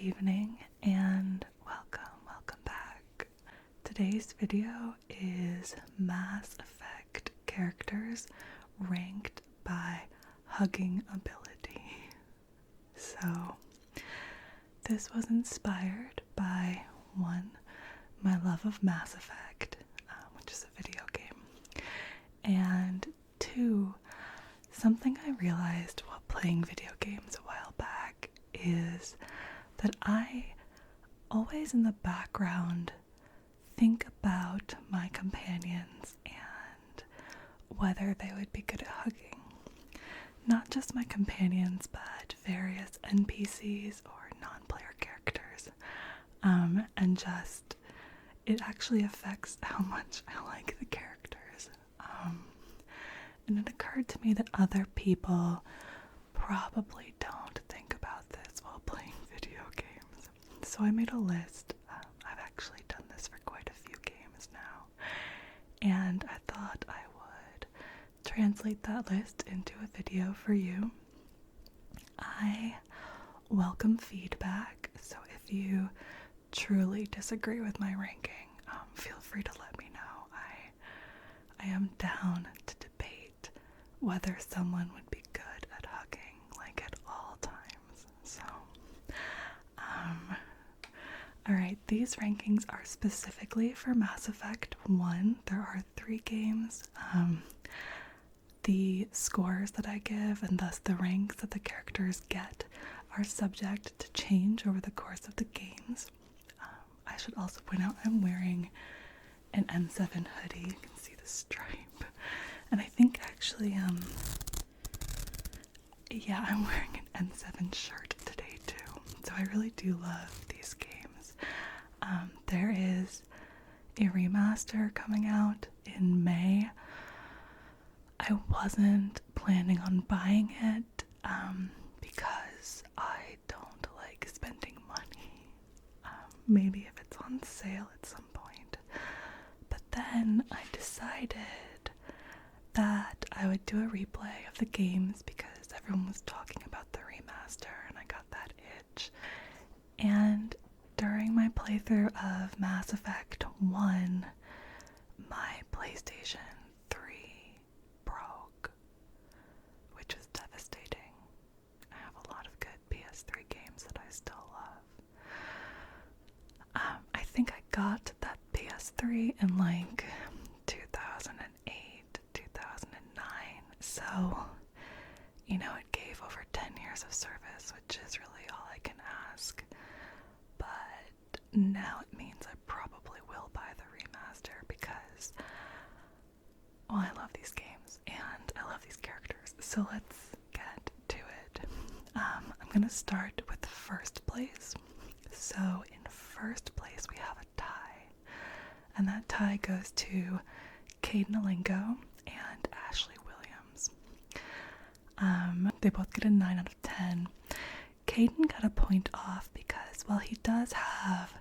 evening and welcome back. Today's video is Mass Effect characters ranked by hugging ability. So this was inspired by one, my love of Mass Effect, which is a video game, and two, something I realized while playing video games a while back is that I always in the background think about my companions and whether they would be good at hugging. Not just my companions, but various NPCs or non-player characters. And just, it actually affects how much I like the characters. And it occurred to me that other people probably don't think about this while playing video games. So I made a list. I've actually done this for quite a few games now. And I thought I would translate that list into a video for you. I welcome feedback, so if you truly disagree with my ranking, feel free to let me know. I am down to debate whether someone would be good at hugging, like at all times. So, alright, these rankings are specifically for Mass Effect 1. There are 3 games. The scores that I give, and thus the ranks that the characters get, are subject to change over the course of the games. I should also point out I'm wearing an N7 hoodie. You can see the stripe. And I think actually, I'm wearing an N7 shirt today too. So I really do love these games. There is a remaster coming out in May. I wasn't planning on buying it because I don't like spending money. Maybe if it's on sale at some point. But then I decided that I would do a replay of the games because everyone was talking about the remaster and I got that itch. And during my playthrough of Mass Effect 1, my PlayStation 3 broke, which was devastating. I have a lot of good PS3 games that I still love. I think I got that PS3 in like 2008, 2009, so, you know, it gave over 10 years of service, which is really all I can ask. But now it means I probably will buy the remaster because, well, I love these games and I love these characters. So let's get to it. I'm gonna start with first place. So in first place we have a tie, and that tie goes to Caden Alengo and Ashley Williams. They both get a 9 out of 10. Caden got a point off because while he does have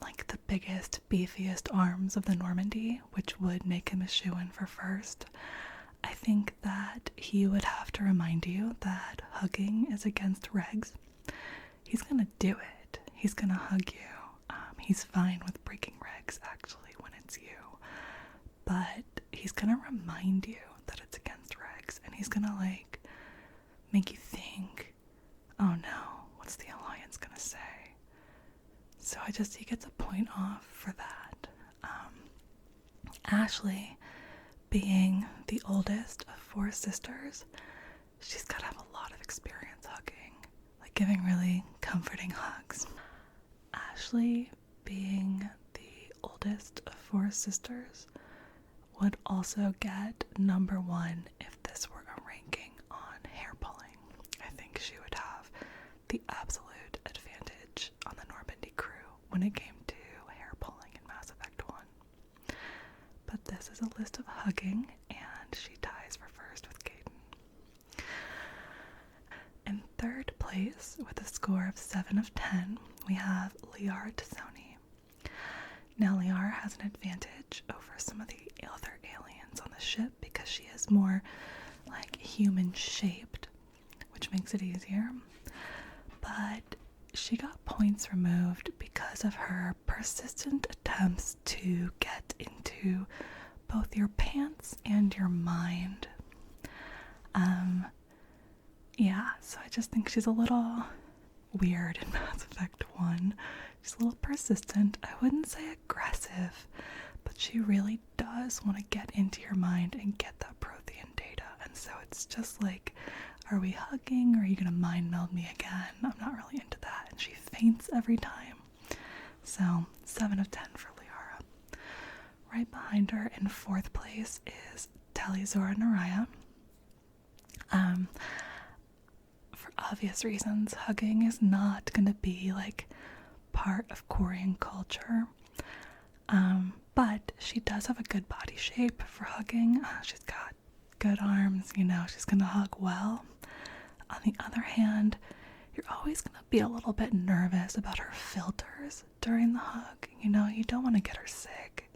like the biggest, beefiest arms of the Normandy, which would make him a shoo-in for first, I think that he would have to remind you that hugging is against regs. He's gonna do it. He's gonna hug you. He's fine with breaking regs, actually, when it's you. But he's gonna remind you that it's against regs, and he's gonna, like, make you think, oh no, what's the Alliance gonna say? So he gets a point off for that. Ashley, being the oldest of 4 sisters, she's gotta have a lot of experience hugging, like giving really comforting hugs. Ashley, being the oldest of 4 sisters, would also get number 1 if this were a ranking on hair pulling. I think she would have the absolute advantage on the Normandy crew when it came to hair pulling in Mass Effect 1. But this is a list of hugging, and she ties for first with Caden. In third place, with a score of 7 of 10, we have Liara Tassoni. Now, Liara has an advantage over some of the other aliens on the ship because she is more like human shaped, which makes it easier. But she got points removed because of her persistent attempts to get into both your pants and your mind. Yeah, so I just think she's a little weird in Mass Effect 1. She's a little persistent. I wouldn't say aggressive, but she really does want to get into your mind and get that Prothean data. And so it's just like, are we hugging or are you going to mind meld me again? I'm not really into that. And she faints every time. So 7 of 10 for Liara. Right behind her in 4th place is Tali, Zora, Naraya. For obvious reasons, hugging is not going to be like part of Korean culture. But she does have a good body shape for hugging. She's got good arms, she's going to hug well. On the other hand, you're always going to be a little bit nervous about her filters during the hug. You don't want to get her sick,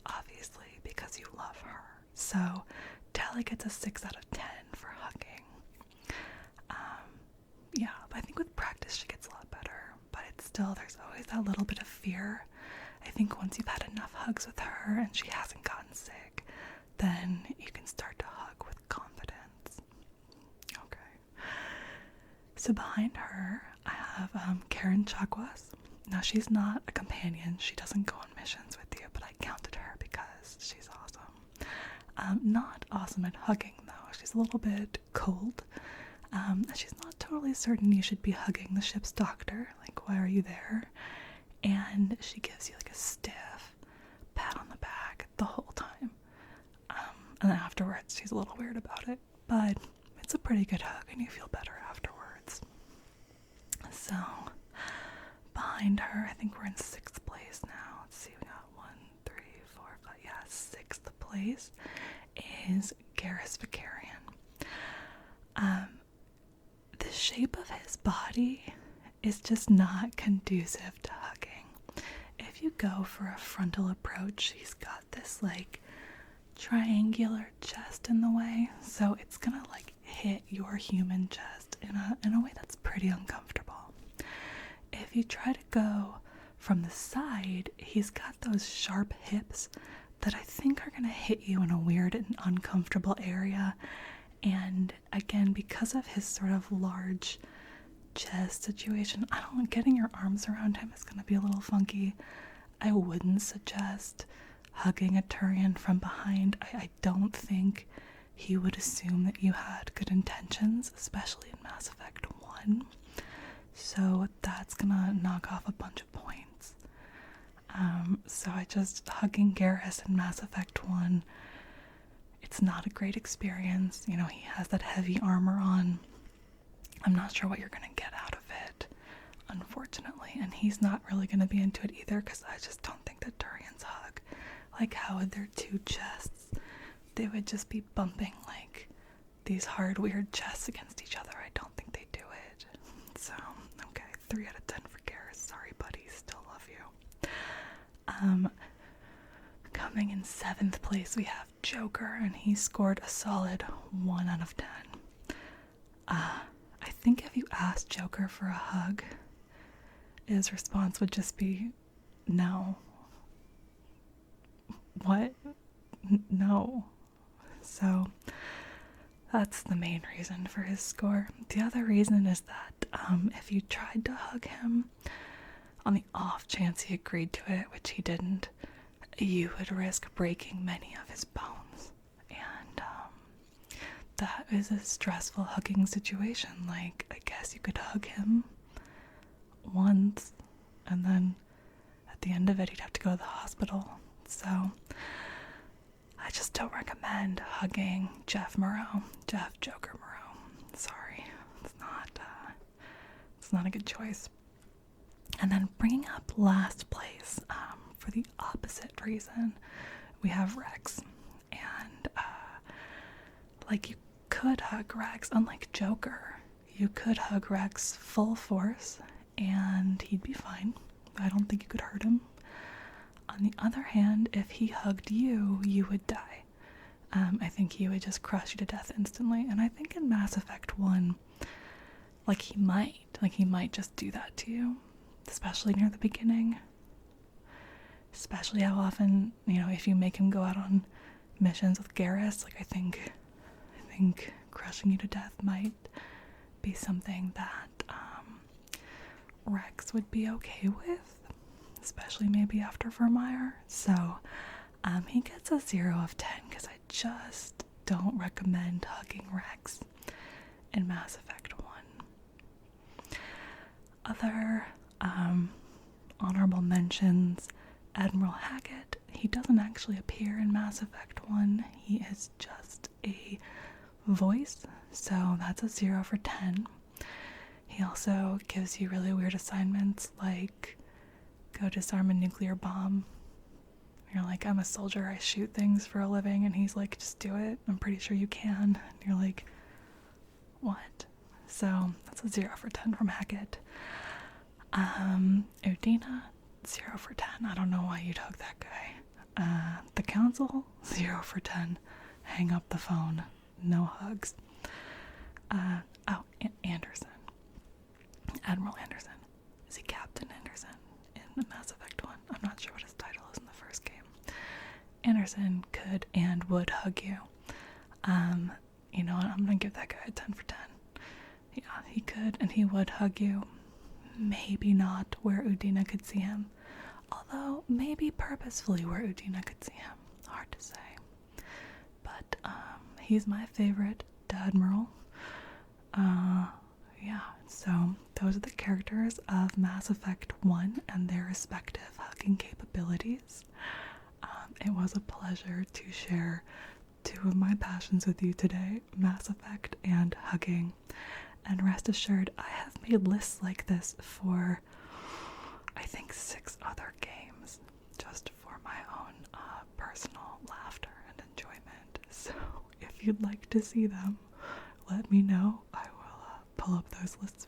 obviously, because you love her. So Tali gets a 6 out of 10 for hugging. Yeah, I think with practice she gets a lot better, but it's still, there's always that little bit of fear. I think once you've had enough hugs with her and she hasn't gotten sick, then you can start to hug with confidence. Okay. So behind her, I have Karen Chagwas. Now, she's not a companion. She doesn't go on missions with you, but I counted her because she's awesome. Not awesome at hugging, though. She's a little bit cold. She's not totally certain you should be hugging the ship's doctor. Like, why are you there? And she gives you like a stiff pat on the back the whole time. And then afterwards, she's a little weird about it. But it's a pretty good hug and you feel better afterwards. So, behind her, I think we're in 6th place now. Let's see, we got 1, 3, 4, 5. Yeah, 6th place is Garrus Vicarian. The shape of his body is just not conducive to hugging. If you go for a frontal approach, he's got this like triangular chest in the way, so it's gonna like hit your human chest in a way that's pretty uncomfortable. If you try to go from the side, he's got those sharp hips that I think are gonna hit you in a weird and uncomfortable area. And again, because of his sort of large chest situation, getting your arms around him is going to be a little funky. I wouldn't suggest hugging a Turian from behind. I don't think he would assume that you had good intentions, especially in Mass Effect 1. So that's going to knock off a bunch of points. So hugging Garrus in Mass Effect 1, it's not a great experience. He has that heavy armor on. I'm not sure what you're going to get out of it, unfortunately. And he's not really going to be into it either, because I just don't think that Turians hug. Like, how would their 2 chests? They would just be bumping, like, these hard, weird chests against each other. I don't think they do it. So, okay, 3 out of 10 for Garrus. Sorry, buddy. Still love you. Coming in 7th place, we have Joker, and he scored a solid 1 out of 10. I think if you asked Joker for a hug, his response would just be, no. What? No. So, that's the main reason for his score. The other reason is that if you tried to hug him, on the off chance he agreed to it, which he didn't, you would risk breaking many of his bones. And that is a stressful hugging situation. Like, I guess you could hug him once, and then at the end of it, he'd have to go to the hospital. So, I just don't recommend hugging Jeff Joker Moreau. Sorry, it's not a good choice. And then bringing up last place, for the opposite reason, we have Rex. And, you could hug Rex, unlike Joker. You could hug Rex full force, and he'd be fine. I don't think you could hurt him. On the other hand, if he hugged you, you would die. I think he would just crush you to death instantly. And I think in Mass Effect 1, he might just do that to you. especially near the beginning. Especially how often, if you make him go out on missions with Garrus, like I think crushing you to death might be something that Rex would be okay with, especially maybe after Vermeer. So he gets a 0 of 10 because I just don't recommend hugging Rex in Mass Effect 1. Other honorable mentions: Admiral Hackett. He doesn't actually appear in Mass Effect 1. He is just a voice, so that's a 0 for 10. He also gives you really weird assignments like go disarm a nuclear bomb. You're like, I'm a soldier, I shoot things for a living, and he's like, just do it, I'm pretty sure you can. And you're like, what? So that's a 0 for 10 from Hackett. Udina, 0 for 10. I don't know why you'd hug that guy. The Council, 0 for 10. Hang up the phone. No hugs. Anderson. Admiral Anderson. Is he Captain Anderson in Mass Effect 1? I'm not sure what his title is in the first game. Anderson could and would hug you. You know what? I'm gonna give that guy a 10 for 10. Yeah, he could and he would hug you. Maybe not where Udina could see him. Although, maybe purposefully where Udina could see him. Hard to say. But, he's my favorite Admiral. Yeah, so those are the characters of Mass Effect 1 and their respective hugging capabilities. It was a pleasure to share two of my passions with you today, Mass Effect and hugging. And rest assured, I have made lists like this for, I think, 6 other games, just for my own personal laughter and enjoyment. So if you'd like to see them, let me know. I will pull up those lists